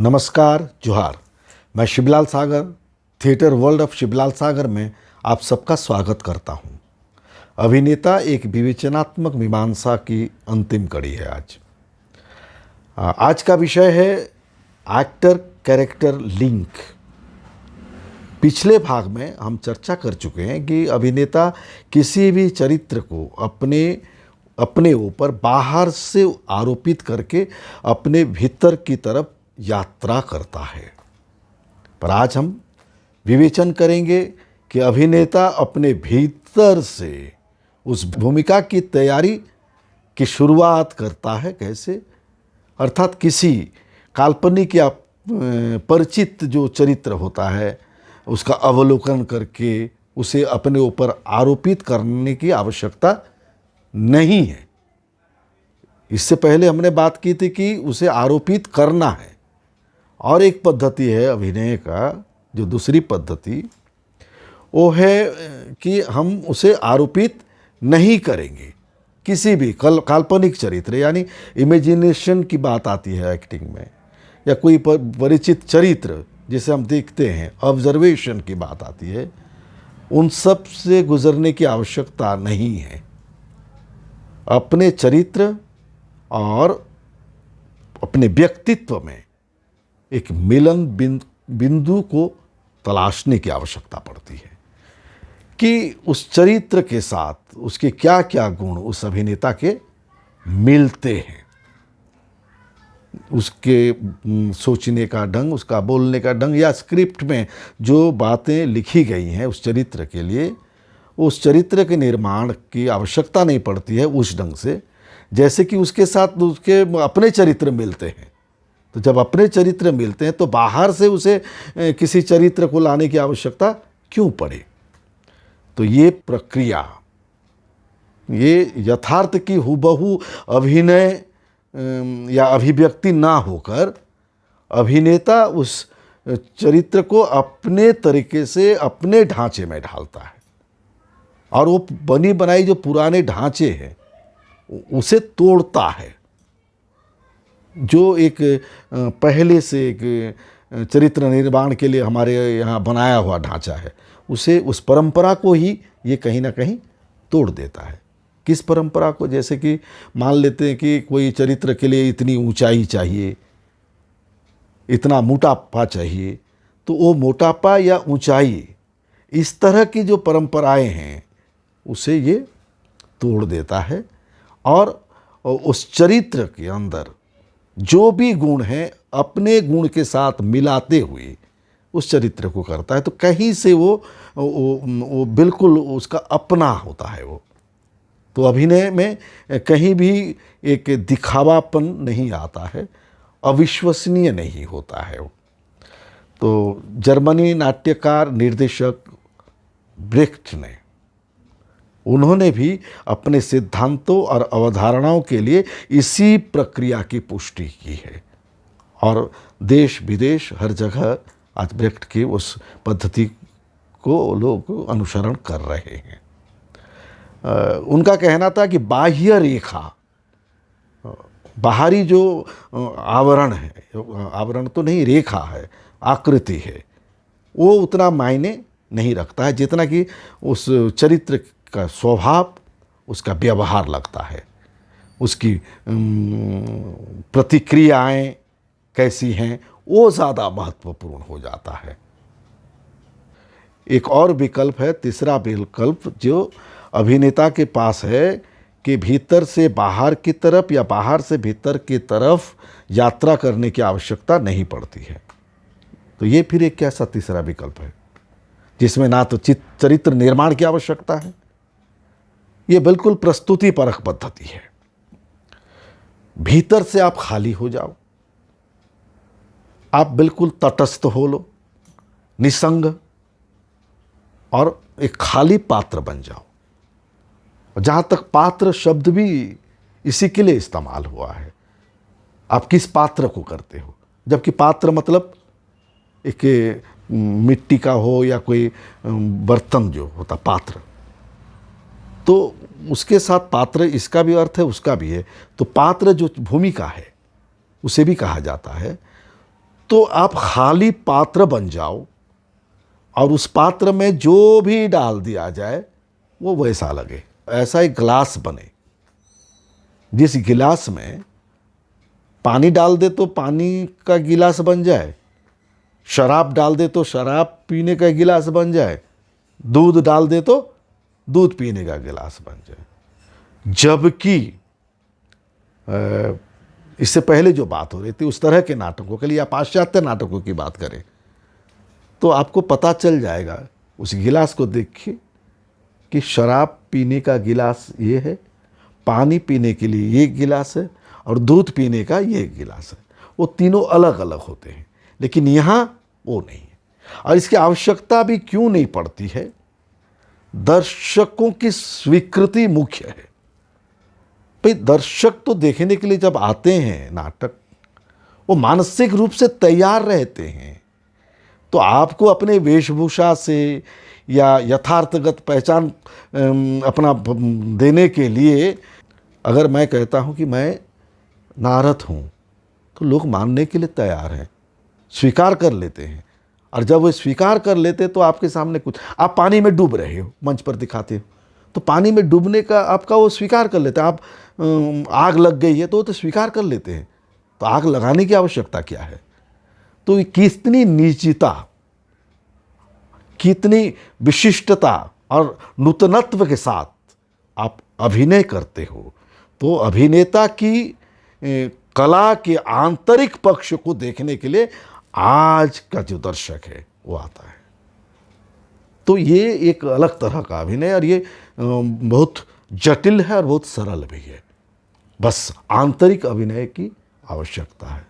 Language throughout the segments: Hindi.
नमस्कार जोहार। मैं शिवलाल सागर थिएटर वर्ल्ड ऑफ शिवलाल सागर में आप सबका स्वागत करता हूं। अभिनेता एक विवेचनात्मक मीमांसा की अंतिम कड़ी है आज का विषय है एक्टर कैरेक्टर लिंक। पिछले भाग में हम चर्चा कर चुके हैं कि अभिनेता किसी भी चरित्र को अपने ऊपर बाहर से आरोपित करके अपने भीतर की तरफ यात्रा करता है। पर आज हम विवेचन करेंगे कि अभिनेता अपने भीतर से उस भूमिका की तैयारी की शुरुआत करता है कैसे, अर्थात किसी काल्पनिक या परिचित जो चरित्र होता है उसका अवलोकन करके उसे अपने ऊपर आरोपित करने की आवश्यकता नहीं है। इससे पहले हमने बात की थी कि उसे आरोपित करना है, और एक पद्धति है अभिनय का, जो दूसरी पद्धति वो है कि हम उसे आरोपित नहीं करेंगे। किसी भी काल्पनिक चरित्र यानी इमेजिनेशन की बात आती है एक्टिंग में, या कोई परिचित चरित्र जिसे हम देखते हैं, ऑब्जर्वेशन की बात आती है, उन सब से गुजरने की आवश्यकता नहीं है। अपने चरित्र और अपने व्यक्तित्व में एक मिलन बिंदु को तलाशने की आवश्यकता पड़ती है कि उस चरित्र के साथ उसके क्या क्या गुण उस अभिनेता के मिलते हैं। उसके सोचने का ढंग, उसका बोलने का ढंग, या स्क्रिप्ट में जो बातें लिखी गई हैं उस चरित्र के लिए, उस चरित्र के निर्माण की आवश्यकता नहीं पड़ती है उस ढंग से जैसे कि उसके साथ उसके अपने चरित्र मिलते हैं। तो जब अपने चरित्र मिलते हैं तो बाहर से उसे किसी चरित्र को लाने की आवश्यकता क्यों पड़े। तो ये प्रक्रिया, ये यथार्थ की हुबहू अभिनय या अभिव्यक्ति ना होकर अभिनेता उस चरित्र को अपने तरीके से अपने ढांचे में ढालता है, और वो बनी बनाई जो पुराने ढांचे हैं उसे तोड़ता है। जो एक पहले से एक चरित्र निर्माण के लिए हमारे यहाँ बनाया हुआ ढांचा है, उसे, उस परंपरा को ही ये कहीं ना कहीं तोड़ देता है। किस परंपरा को? जैसे कि मान लेते हैं कि कोई चरित्र के लिए इतनी ऊंचाई चाहिए, इतना मोटापा चाहिए, तो वो मोटापा या ऊंचाई, इस तरह की जो परंपराएं हैं उसे ये तोड़ देता है, और उस चरित्र के अंदर जो भी गुण हैं अपने गुण के साथ मिलाते हुए उस चरित्र को करता है। तो कहीं से वो बिल्कुल उसका अपना होता है। वो तो अभिनय में कहीं भी एक दिखावापन नहीं आता है, अविश्वसनीय नहीं होता है वो। तो जर्मनी नाट्यकार निर्देशक ब्रेख्ट ने, उन्होंने भी अपने सिद्धांतों और अवधारणाओं के लिए इसी प्रक्रिया की पुष्टि की है, और देश विदेश हर जगह आज ब्रेख्ट की उस पद्धति को लोग अनुसरण कर रहे हैं। उनका कहना था कि बाह्य रेखा, बाहरी जो आवरण है, आवरण तो नहीं, रेखा है, आकृति है, वो उतना मायने नहीं रखता है जितना कि उस चरित्र का स्वभाव, उसका व्यवहार लगता है, उसकी प्रतिक्रियाएं कैसी हैं, वो ज़्यादा महत्वपूर्ण हो जाता है। एक और विकल्प है, तीसरा विकल्प जो अभिनेता के पास है, कि भीतर से बाहर की तरफ या बाहर से भीतर की तरफ यात्रा करने की आवश्यकता नहीं पड़ती है। तो ये फिर एक कैसा तीसरा विकल्प है जिसमें ना तो चरित्र निर्माण की आवश्यकता है, ये बिल्कुल प्रस्तुति परख पद्धति है। भीतर से आप खाली हो जाओ, आप बिल्कुल तटस्थ हो लो, निसंग, और एक खाली पात्र बन जाओ। जहाँ तक पात्र शब्द भी इसी के लिए इस्तेमाल हुआ है, आप किस पात्र को करते हो। जबकि पात्र मतलब एक मिट्टी का हो या कोई बर्तन जो होता पात्र, तो उसके साथ पात्र, इसका भी अर्थ है उसका भी है। तो पात्र जो भूमिका है उसे भी कहा जाता है। तो आप खाली पात्र बन जाओ और उस पात्र में जो भी डाल दिया जाए वो वैसा लगे। ऐसा एक गिलास बने, जिस गिलास में पानी डाल दे तो पानी का गिलास बन जाए, शराब डाल दे तो शराब पीने का गिलास बन जाए, दूध डाल दे तो दूध पीने का गिलास बन जाए। जबकि इससे पहले जो बात हो रही थी उस तरह के नाटकों के लिए या पाश्चात्य नाटकों की बात करें तो आपको पता चल जाएगा, उस गिलास को देखिए कि शराब पीने का गिलास ये है, पानी पीने के लिए ये गिलास है और दूध पीने का ये गिलास है। वो तीनों अलग अलग होते हैं, लेकिन यहाँ वो नहीं है। और इसकी आवश्यकता भी क्यों नहीं पड़ती है? दर्शकों की स्वीकृति मुख्य है। भाई दर्शक तो देखने के लिए जब आते हैं नाटक, वो मानसिक रूप से तैयार रहते हैं। तो आपको अपने वेशभूषा से या यथार्थगत पहचान अपना देने के लिए अगर मैं कहता हूँ कि मैं नारद हूँ तो लोग मानने के लिए तैयार हैं, स्वीकार कर लेते हैं। और जब वो स्वीकार कर लेते तो आपके सामने कुछ, आप पानी में डूब रहे हो, मंच पर दिखाते हो तो पानी में डूबने का आपका वो स्वीकार कर लेते हैं। आप आग लग गई है तो स्वीकार कर लेते हैं, तो आग लगाने की आवश्यकता क्या है? तो कितनी निजता, कितनी विशिष्टता और नूतनत्व के साथ आप अभिनय करते हो। तो अभिनेता की कला के आंतरिक पक्ष को देखने के लिए आज का जो दर्शक है वो आता है। तो ये एक अलग तरह का अभिनय, और ये बहुत जटिल है और बहुत सरल भी है। बस आंतरिक अभिनय की आवश्यकता है।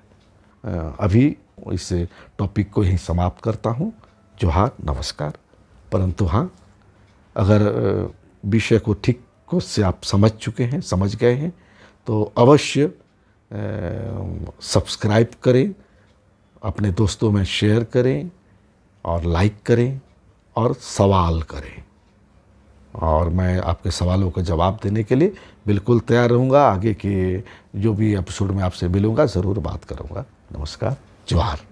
अभी इस टॉपिक को यहीं समाप्त करता हूँ। जोहार, नमस्कार। परंतु हाँ, अगर विषय को ठीक को से आप समझ चुके हैं, समझ गए हैं, तो अवश्य सब्सक्राइब करें, अपने दोस्तों में शेयर करें और लाइक करें और सवाल करें। और मैं आपके सवालों का जवाब देने के लिए बिल्कुल तैयार रहूँगा। आगे के जो भी एपिसोड में आपसे मिलूँगा ज़रूर बात करूँगा। नमस्कार, जोहार।